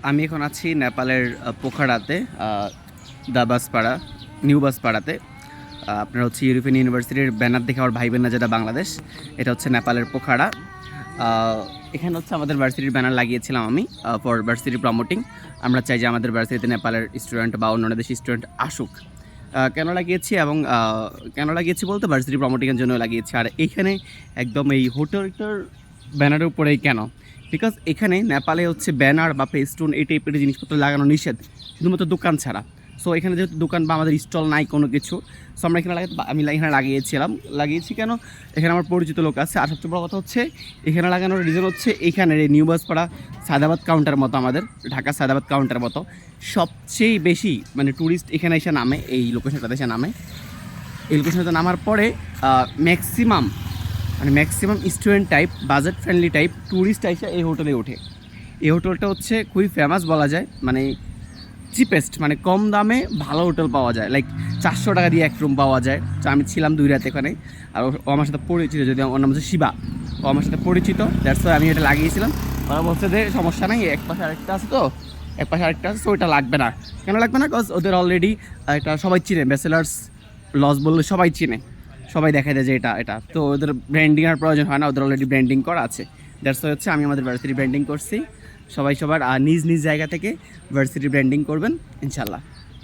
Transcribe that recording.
আমি এখন আছি নেপালের পোখারাতে, দাবাসপাড়া, নিউ বাসপাড়াতে। আপনার হচ্ছে ইউরোপিয়ান ইউনিভার্সিটির ব্যানার দেখে আমার ভাইবেন না যেটা বাংলাদেশ, এটা হচ্ছে নেপালের পোখারা। এখানে হচ্ছে আমাদের ভার্সিটির ব্যানার লাগিয়েছিলাম আমি ফর ভার্সিটি প্রমোটিং। আমরা চাই যে আমাদের ভার্সিটিতে নেপালের স্টুডেন্ট বা অন্য দেশের স্টুডেন্ট আসুক। কেন লাগিয়েছি এবং কেন লাগিয়েছি বলতে ভার্সিটি প্রমোটিংয়ের জন্য লাগিয়েছি। আর এইখানে একদম এই হোটেলটার ব্যানারের উপরেই কেন, বিকজ এখানে নেপালে হচ্ছে ব্যানার বা পেস্টুন এই টাইপের জিনিসপত্র লাগানো নিষেধ, শুধুমাত্র দোকান ছাড়া। সো এখানে যেহেতু দোকান বা আমাদের স্টল নাই কোনো কিছু, সো আমরা এখানে আমি এখানে লাগিয়েছি কেন, এখানে আমার পরিচিত লোক আছে। আর সবচেয়ে বড় কথা হচ্ছে এখানে লাগানোর রিজন হচ্ছে এখানের এই নিউ বাসপাড়া সায়দাবাদ কাউন্টার মতো, আমাদের ঢাকা সায়দাবাদ কাউন্টার মতো সবচেয়ে বেশি মানে ট্যুরিস্ট এখানে এসে নামে, এই লোকেশনটাতে এসে নামে। এই লোকেশনটাতে নামার পরে maximum student type, budget friendly type tourist এসে এই হোটেলে ওঠে। এই হোটেলটা হচ্ছে খুবই ফেমাস বলা যায়, মানে চিপেস্ট, মানে কম দামে ভালো হোটেল পাওয়া যায়। লাইক 400 টাকা দিয়ে এক রুম পাওয়া যায়। তো আমি ছিলাম 2 রাত এখানে। আর ও আমার সাথে পরিচিত, যদি ওর নাম হচ্ছে শিবা, ও আমার সাথে পরিচিত, দ্যাটস ওয়াই আমি এটা লাগিয়েছিলাম। ওরা বলছে যে সমস্যা নেই, এক পাশে আরেকটা আছে, তো এক পাশে আরেকটা আছে, তো ওইটা লাগবে না। কেন লাগবে না? বিকজ ওদের অলরেডি এটা সবাই চিনে, ব্যাচেলার্স লজ বললে সবাই চিনে, সবাই দেখা যায় যে এটা তো ওদের ব্র্যান্ডিংয়ের প্রয়োজন হয় না, ওদের অলরেডি ব্র্যান্ডিং করা আছে। দ্যাটস ওয়াই হচ্ছে আমি আমাদের ভার্সিটি ব্র্যান্ডিং করছি। সবাই সবার নিজ নিজ জায়গা থেকে ভার্সিটি ব্র্যান্ডিং করবেন ইনশাল্লাহ।